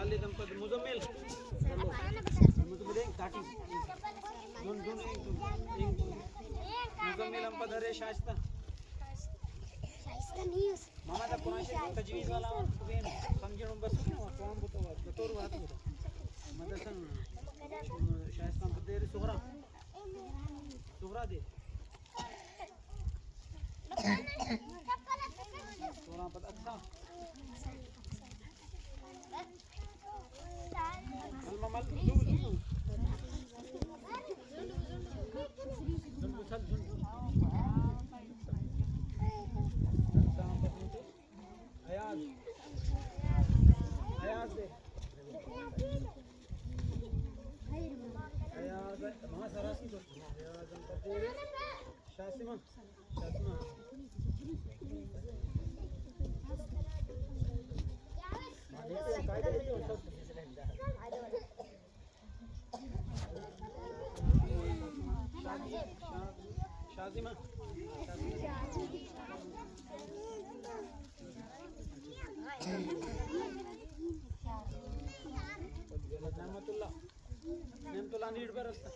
साले दंपति मुजम्मिल मुजम्मिल काटी दोन दोन मुजम्मिल हम पधरे शास्ता मामा दा कोणाशी तजवीज वाला वेन समजून बस कोण बोलतो बतोर वात होता मदसन शास्ता पधरे सुहरा सुहरा दे सुहरा पद अच्छा मल शासिमा शासिमा शाजिमा नेमतुल्ला नीट बर असता